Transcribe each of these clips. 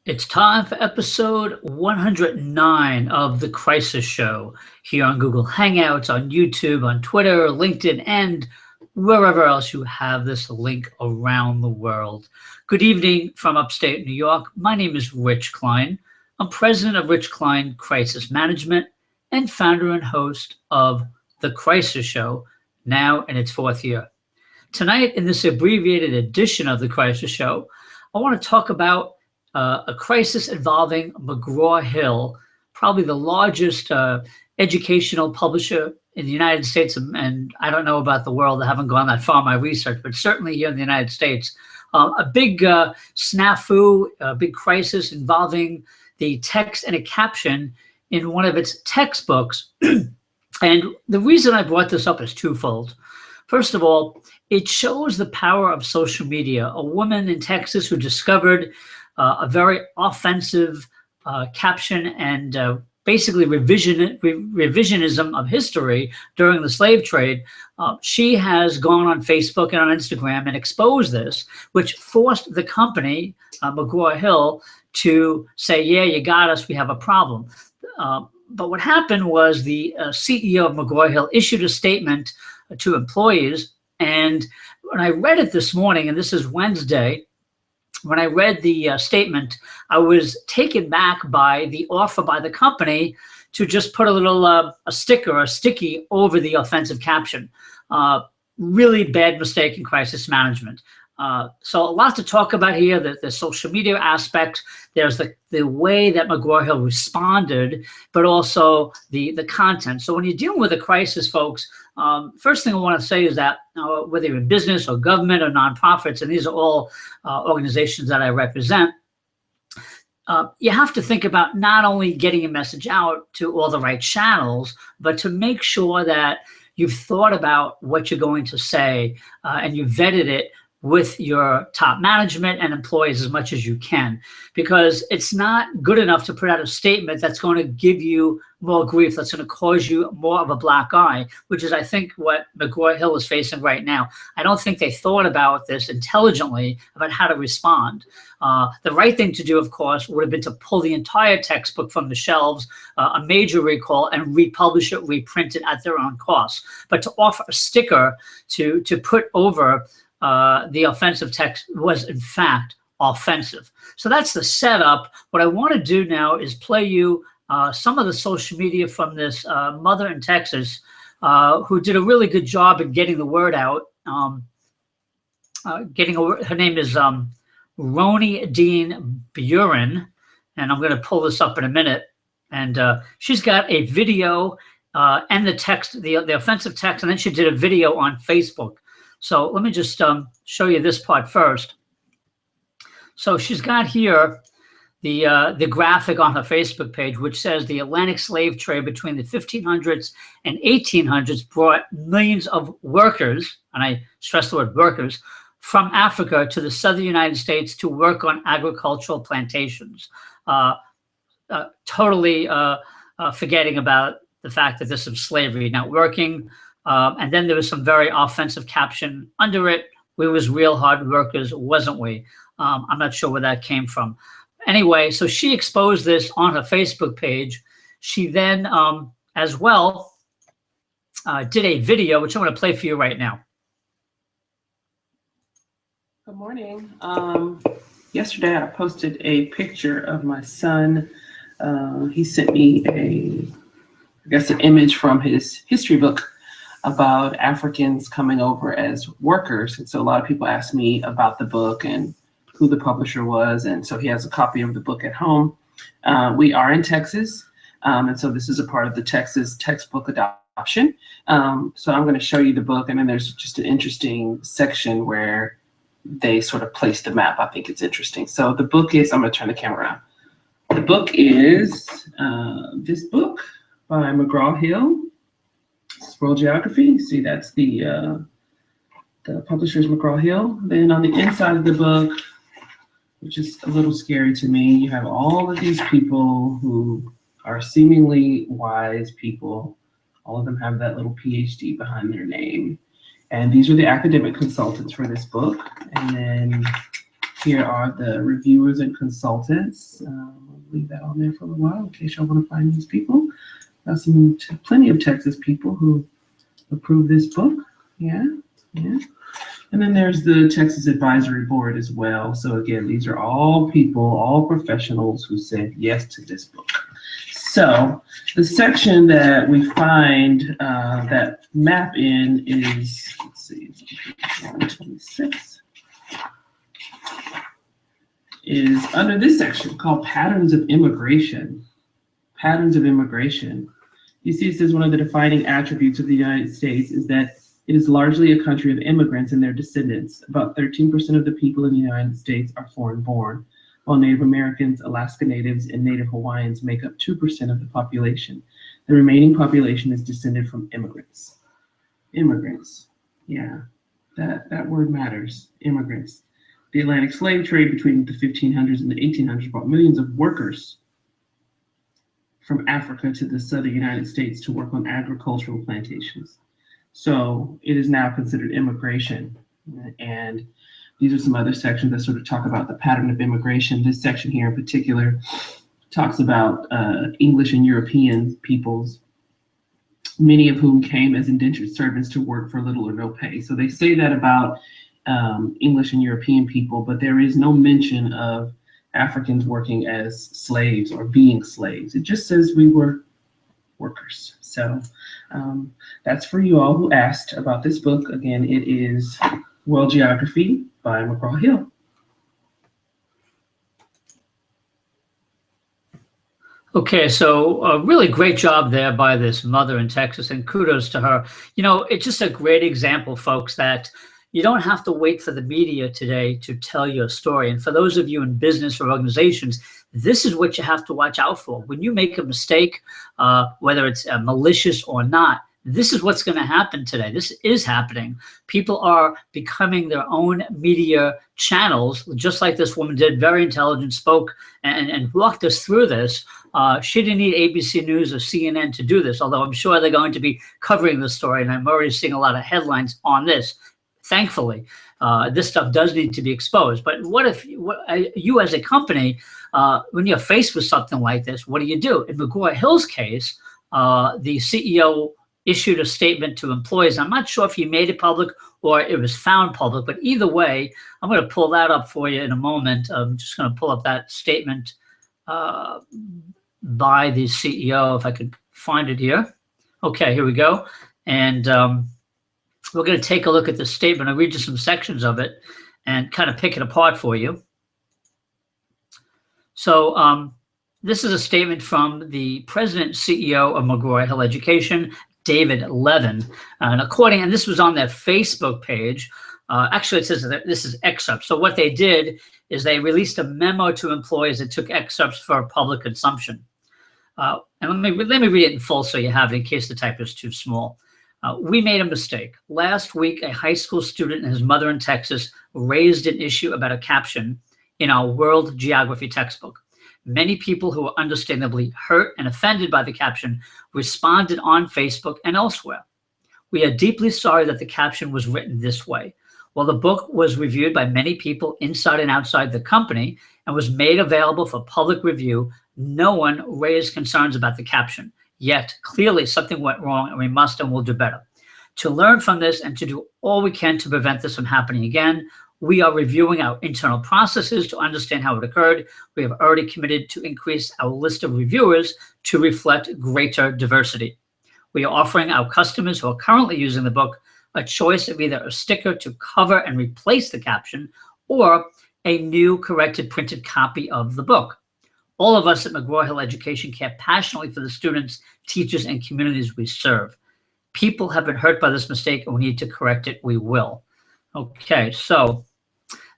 It's time for episode 109 of The Crisis Show here on Google Hangouts, on YouTube, on Twitter, LinkedIn, and wherever else you have this link around the world. Good evening from upstate New York. My name is Rich Klein. I'm president of Rich Klein Crisis Management and founder and host of The Crisis Show, now in its fourth year. Tonight, in this abbreviated edition of The Crisis Show, I want to talk about a crisis involving McGraw-Hill, probably the largest educational publisher in the United States, and I don't know about the world. I haven't gone that far in my research, but certainly here in the United States, a big snafu, a big crisis involving the text and a caption in one of its textbooks. And the reason I brought this up is twofold. First of all, it shows the power of social media. A woman in Texas who discovered a very offensive caption and basically revisionism of history during the slave trade. She has gone on Facebook and on Instagram and exposed this, which forced the company, McGraw-Hill, to say, yeah, you got us, we have a problem. But what happened was the CEO of McGraw-Hill issued a statement to employees. And when I read it this morning, and this is Wednesday, when I read the statement, I was taken back by the offer by the company to just put a little a sticker or a sticky over the offensive caption. Really bad mistake in crisis management. So a lot to talk about here, the social media aspect. There's the way that McGraw-Hill responded, but also the content. So when you're dealing with a crisis, folks, first thing I want to say is that whether you're in business or government or nonprofits, and these are all organizations that I represent, you have to think about not only getting a message out to all the right channels, but to make sure that you've thought about what you're going to say and you've vetted it with your top management and employees as much as you can, because it's not good enough to put out a statement that's going to give you more grief, that's going to cause you more of a black eye, which is, I think, what McGraw-Hill is facing right now. I don't think they thought about this intelligently about how to respond. The right thing to do, of course, would have been to pull the entire textbook from the shelves, a major recall, and republish it, reprint it at their own cost. But to offer a sticker to put over the offensive text was in fact offensive. So that's the setup. What I want to do now is play you some of the social media from this mother in Texas who did a really good job in getting the word out. Her name is Roni Dean Buren, and I'm going to pull this up in a minute. And she's got a video and the text, the offensive text, and then she did a video on Facebook. So let me just show you this part first. So she's got here the graphic on her Facebook page, which says the Atlantic slave trade between the 1500s and 1800s brought millions of workers, and I stress the word workers, from Africa to the southern United States to work on agricultural plantations. Totally forgetting about the fact that this is slavery, not working. And then there was some very offensive caption under it. We was real hard workers, wasn't we? I'm not sure where that came from. Anyway, so she exposed this on her Facebook page. She then, as well, did a video, which I'm going to play for you right now. Good morning. Yesterday, I posted a picture of my son. He sent me an image from his history book about Africans coming over as workers. And so a lot of people asked me about the book and who the publisher was. And so he has a copy of the book at home. We are in Texas. And so this is a part of the Texas textbook adoption. So I'm going to show you the book. And then there's just an interesting section where they sort of place the map. I think it's interesting. So the book is, I'm going to turn the camera around. The book is this book by McGraw-Hill. World Geography. See, that's the publisher's McGraw-Hill. Then on the inside of the book, which is a little scary to me, you have all of these people who are seemingly wise people. All of them have that little PhD behind their name. And these are the academic consultants for this book. And then Here are the reviewers and consultants. I'll leave that on there for a while in case y'all want to find these people. Got plenty of Texas people who approved this book. Yeah. And then there's the Texas Advisory Board as well. So again, these are all people, all professionals who said yes to this book. So the section that we find that map in is, let's see, 126, is under this section called Patterns of Immigration. Patterns of Immigration. You see, it says one of the defining attributes of the United States is that it is largely a country of immigrants and their descendants. About 13% of the people in the United States are foreign-born, while Native Americans, Alaska Natives, and Native Hawaiians make up 2% of the population. The remaining population is descended from immigrants. Immigrants, yeah, that word matters, immigrants. The Atlantic slave trade between the 1500s and the 1800s brought millions of workers from Africa to the southern United States to work on agricultural plantations. So it is now considered immigration. And these are some other sections that sort of talk about the pattern of immigration. This section here in particular talks about English and European peoples, many of whom came as indentured servants to work for little or no pay. So they say that about English and European people, but there is no mention of Africans working as slaves or being slaves. It just says we were workers. So that's for you all who asked about this book. Again, it is World Geography by McGraw-Hill. Okay, so a really great job there by this mother in Texas, and kudos to her. You know, it's just a great example, folks, that you don't have to wait for the media today to tell your story. And for those of you in business or organizations, this is what you have to watch out for. When you make a mistake, whether it's malicious or not, this is what's going to happen today. This is happening. People are becoming their own media channels, just like this woman did, very intelligent, spoke and walked us through this. She didn't need ABC News or CNN to do this, although I'm sure they're going to be covering the story, and I'm already seeing a lot of headlines on this. Thankfully, this stuff does need to be exposed. But what if you as a company, when you're faced with something like this, what do you do? In McGraw-Hill's case, the CEO issued a statement to employees. I'm not sure if he made it public or it was found public, but either way, I'm going to pull that up for you in a moment. I'm just going to pull up that statement by the CEO, if I could find it here. Okay, here we go. And we're going to take a look at the statement. I'll read you some sections of it and kind of pick it apart for you. So this is a statement from the president and CEO of McGraw-Hill Education, David Levin. And this was on their Facebook page. Actually, it says that this is excerpts. So what they did is they released a memo to employees that took excerpts for public consumption. And let me read it in full so you have it in case the type is too small. We made a mistake. Last week, a high school student and his mother in Texas raised an issue about a caption in our World Geography textbook. Many people who were understandably hurt and offended by the caption responded on Facebook and elsewhere. We are deeply sorry that the caption was written this way. While the book was reviewed by many people inside and outside the company and was made available for public review, no one raised concerns about the caption. Yet, clearly something went wrong and we must and will do better. To learn from this and to do all we can to prevent this from happening again, we are reviewing our internal processes to understand how it occurred. We have already committed to increase our list of reviewers to reflect greater diversity. We are offering our customers who are currently using the book a choice of either a sticker to cover and replace the caption or a new corrected printed copy of the book. All of us at McGraw-Hill Education care passionately for the students, teachers, and communities we serve. People have been hurt by this mistake and we need to correct it. We will. Okay, so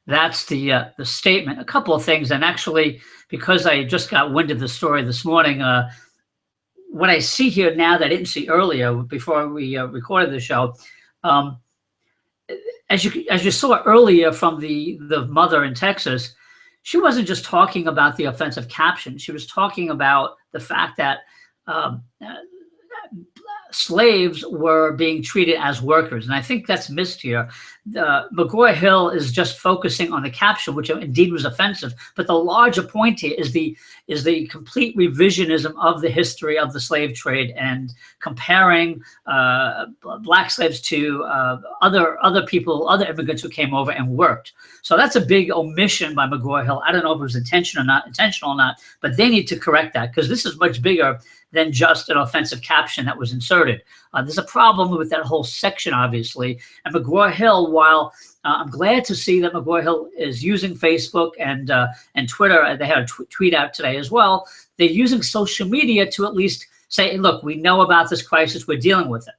that's the statement. A couple of things, and actually, because I just got wind of the story this morning, what I see here now that I didn't see earlier before we recorded the show, as you saw earlier from the mother in Texas, she wasn't just talking about the offensive caption. She was talking about the fact that slaves were being treated as workers. And I think that's missed here, McGraw-Hill is just focusing on the caption, which indeed was offensive. But the larger point here is the complete revisionism of the history of the slave trade and comparing black slaves to other people, other immigrants who came over and worked. So that's a big omission by McGraw-Hill. I don't know if it was intentional or not, but they need to correct that, because this is much bigger than just an offensive caption that was inserted. There's a problem with that whole section, obviously. And McGraw-Hill, while I'm glad to see that McGraw-Hill is using Facebook and Twitter, they had a tweet out today as well, they're using social media to at least say, look, we know about this crisis, we're dealing with it.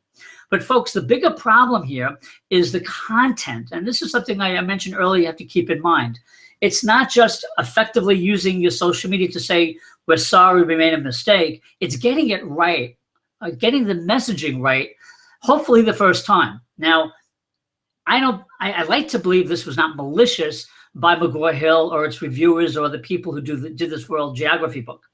But folks, the bigger problem here is the content. And this is something I mentioned earlier you have to keep in mind. It's not just effectively using your social media to say, we're sorry, we made a mistake. It's getting it right, getting the messaging right, hopefully the first time. Now, I like to believe this was not malicious by McGraw-Hill or its reviewers or the people who did this World Geography book.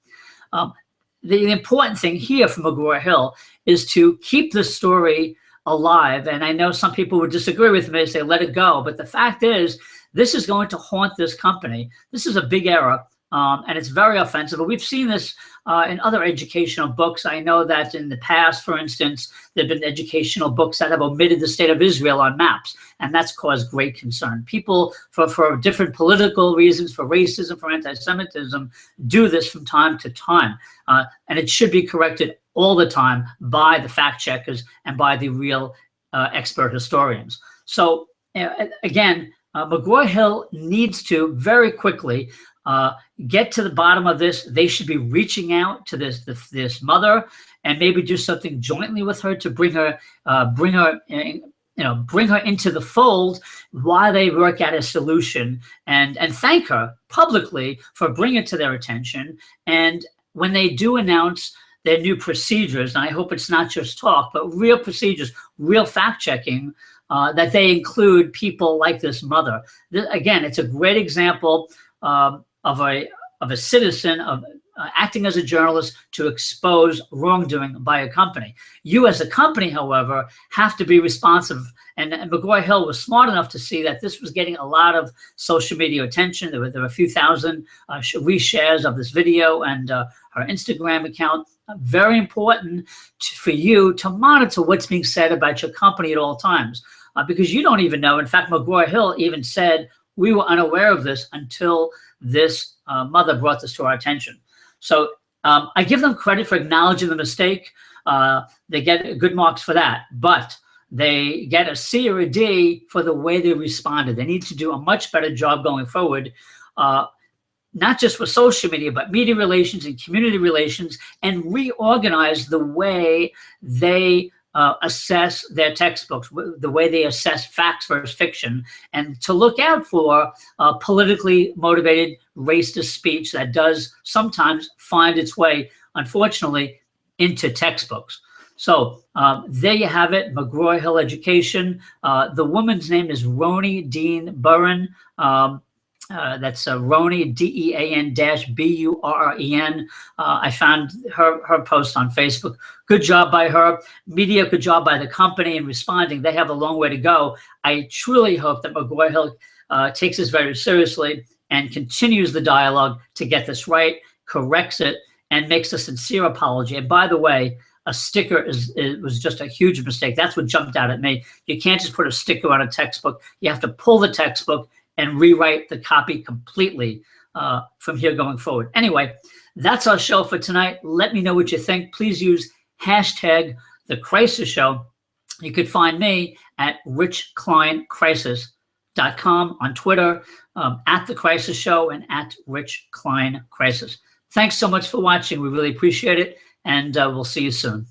The important thing here for McGraw-Hill is to keep the story alive. And I know some people would disagree with me and say, let it go. But the fact is, this is going to haunt this company. This is a big error. And it's very offensive. But we've seen this in other educational books. I know that in the past, for instance, there have been educational books that have omitted the state of Israel on maps, and that's caused great concern. People, for different political reasons, for racism, for anti-Semitism, do this from time to time. And it should be corrected all the time by the fact checkers and by the real expert historians. So again, McGraw-Hill needs to very quickly get to the bottom of this. They should be reaching out to this mother and maybe do something jointly with her to bring her into the fold while they work out a solution, and thank her publicly for bringing it to their attention. And when they do announce their new procedures, and I hope it's not just talk, but real procedures, real fact checking, that they include people like this mother. Again, it's a great example of a citizen acting as a journalist to expose wrongdoing by a company. You as a company, however, have to be responsive. And McGraw-Hill was smart enough to see that this was getting a lot of social media attention. There were a few thousand reshares of this video and her Instagram account. Very important for you to monitor what's being said about your company at all times, because you don't even know. In fact, McGraw-Hill even said, we were unaware of this until this mother brought this to our attention. So I give them credit for acknowledging the mistake. They get good marks for that, but they get a C or a D for the way they responded. They need to do a much better job going forward, not just with social media, but media relations and community relations, and reorganize the way they assess their textbooks, the way they assess facts versus fiction, and to look out for politically motivated racist speech that does sometimes find its way, unfortunately, into textbooks. So there you have it, McGraw-Hill Education. The woman's name is Roni Dean Burren. That's Roni, DEAN-BURREN. I found her post on Facebook. Good job by her. Media, good job by the company in responding. They have a long way to go. I truly hope that McGraw-Hill takes this very seriously and continues the dialogue to get this right, corrects it, and makes a sincere apology. And by the way, a sticker was just a huge mistake. That's what jumped out at me. You can't just put a sticker on a textbook. You have to pull the textbook and rewrite the copy completely from here going forward. Anyway, that's our show for tonight. Let me know what you think. Please use hashtag The Crisis Show. You could find me at richkleincrisis.com on Twitter, at The Crisis Show, and at Rich Klein Crisis. Thanks so much for watching. We really appreciate it, and we'll see you soon.